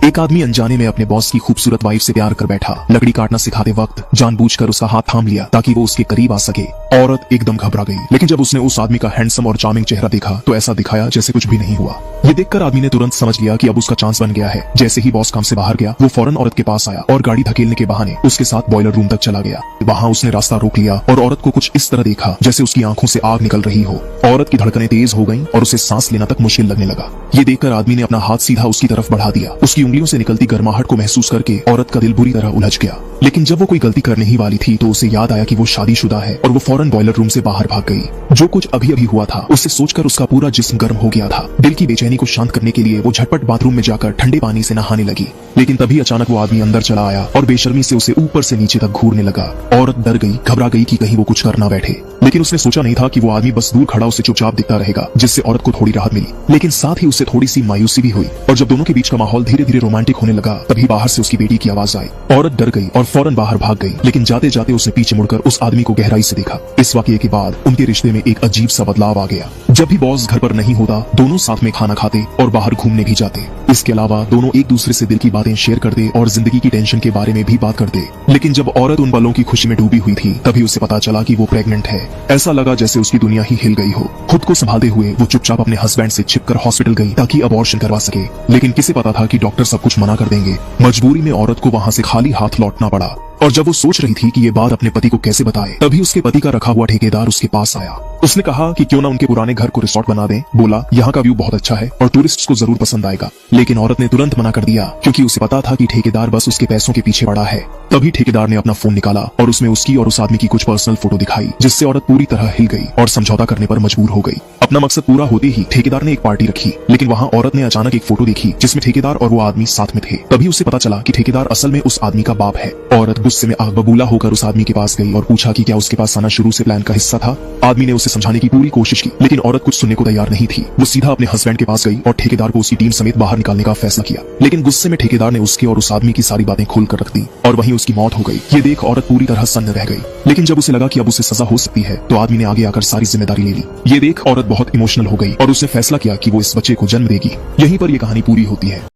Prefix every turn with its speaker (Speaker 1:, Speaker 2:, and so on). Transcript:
Speaker 1: एक आदमी अनजाने में अपने बॉस की खूबसूरत वाइफ से प्यार कर बैठा। लकड़ी काटना सिखाते वक्त जानबूझकर उसका हाथ थाम लिया ताकि वो उसके करीब आ सके। औरत एकदम घबरा गई, लेकिन जब उसने उस आदमी का हैंडसम और चार्मिंग चेहरा देखा तो ऐसा दिखाया जैसे कुछ भी नहीं हुआ। ये देखकर आदमी ने तुरंत समझ लिया कि अब उसका चांस बन गया है। जैसे ही बॉस काम से बाहर गया, वो फौरन औरत के पास आया और गाड़ी धकेलने के बहाने उसके साथ बॉयलर रूम तक चला गया। वहाँ उसने रास्ता रोक लिया और औरत को कुछ इस तरह देखा जैसे उसकी आंखों से आग निकल रही हो। औरत की धड़कनें तेज हो गईं और उसे सांस लेना तक मुश्किल लगने लगा। ये देखकर आदमी ने अपना हाथ सीधा उसकी तरफ बढ़ा दिया। उसकी उंगलियों से निकलती गर्माहट को महसूस करके औरत का दिल बुरी तरह उलझ गया। लेकिन जब वो कोई गलती करने ही वाली थी तो उसे याद आया कि वो शादीशुदा है और वो फौरन बॉयलर रूम से बाहर भाग गई। जो कुछ अभी अभी हुआ था उससे सोचकर उसका पूरा जिस्म गर्म हो गया था। दिल की बेचैनी को शांत करने के लिए वो झटपट बाथरूम में जाकर ठंडे पानी से नहाने लगी। लेकिन तभी अचानक वो आदमी अंदर चला आया और बेशर्मी से उसे ऊपर से नीचे तक घूरने लगा। औरत डर गई, घबरा गई कि कहीं वो कुछ कर ना बैठे। लेकिन उसने सोचा नहीं था कि वो आदमी बस दूर खड़ा उसे चुपचाप दिखता रहेगा, जिससे औरत को थोड़ी राहत मिली। लेकिन साथ ही उसे थोड़ी सी मायूसी भी हुई। और जब दोनों के बीच का माहौल धीरे धीरे रोमांटिक होने लगा, तभी बाहर से उसकी बेटी की आवाज आई। औरत डर गई और फौरन बाहर भाग गई, लेकिन जाते जाते उसने पीछे मुड़कर उस आदमी को गहराई से देखा। इस वाकये के बाद उनके रिश्ते में एक अजीब सा बदलाव आ गया। जब भी बॉस घर पर नहीं होता, दोनों साथ में खाना खाते और बाहर घूमने भी जाते। इसके अलावा दोनों एक दूसरे से दिल की बातें शेयर करते और जिंदगी की टेंशन के बारे में भी बात करते। लेकिन जब औरत उन पलों की खुशी में डूबी हुई थी, तभी उसे पता चला कि वो प्रेग्नेंट है। ऐसा लगा जैसे उसकी दुनिया ही हिल गई हो। खुद को संभालते हुए वो चुपचाप अपने हस्बैंड से छिपकर हॉस्पिटल गई ताकि अबॉर्शन करवा सके। लेकिन किसे पता था कि डॉक्टर सब कुछ मना कर देंगे। मजबूरी में औरत को वहाँ से खाली हाथ लौटना पड़ा। और जब वो सोच रही थी कि ये बात अपने पति को कैसे बताए, तभी उसके पति का रखा हुआ ठेकेदार उसके पास आया। उसने कहा कि क्यों ना उनके पुराने घर को रिसोर्ट बना दें। बोला यहाँ का व्यू बहुत अच्छा है और टूरिस्ट्स को जरूर पसंद आएगा। लेकिन औरत ने तुरंत मना कर दिया, क्योंकि उसे पता था कि ठेकेदार बस उसके पैसों के पीछे पड़ा है। तभी ठेकेदार ने अपना फोन निकाला और उसमें उसकी और उस आदमी की कुछ पर्सनल फोटो दिखाई, जिससे औरत पूरी तरह हिल गई और समझौता करने पर मजबूर हो गई। अपना मकसद पूरा होते ही ठेकेदार ने एक पार्टी रखी, लेकिन वहाँ औरत ने अचानक एक फोटो देखी जिसमें ठेकेदार और वो आदमी साथ में थे। तभी उसे पता चला कि ठेकेदार असल में उस आदमी का बाप है। औरत गुस्से में आग बबूला होकर उस आदमी के पास गई और पूछा कि क्या उसके पास आना शुरू से प्लान का हिस्सा था। आदमी ने उसे समझाने की पूरी कोशिश की, लेकिन औरत कुछ सुनने को तैयार नहीं थी। वो सीधा अपने हस्बैंड के पास गई और ठेकेदार को उसकी टीम समेत बाहर निकालने का फैसला किया। लेकिन गुस्से में ठेकेदार ने उसके और उस आदमी की सारी बातें खोल कर रख दी और वहीं उसकी मौत हो गई। ये देख औरत पूरी तरह सन्न रह गई। लेकिन जब उसे लगा कि अब उसे सजा हो सकती है, तो आदमी ने आगे आकर सारी जिम्मेदारी ले ली। ये देख औरत बहुत इमोशनल हो गई और उसने फैसला किया कि वो इस बच्चे को जन्म देगी। यहीं पर यह कहानी पूरी होती है।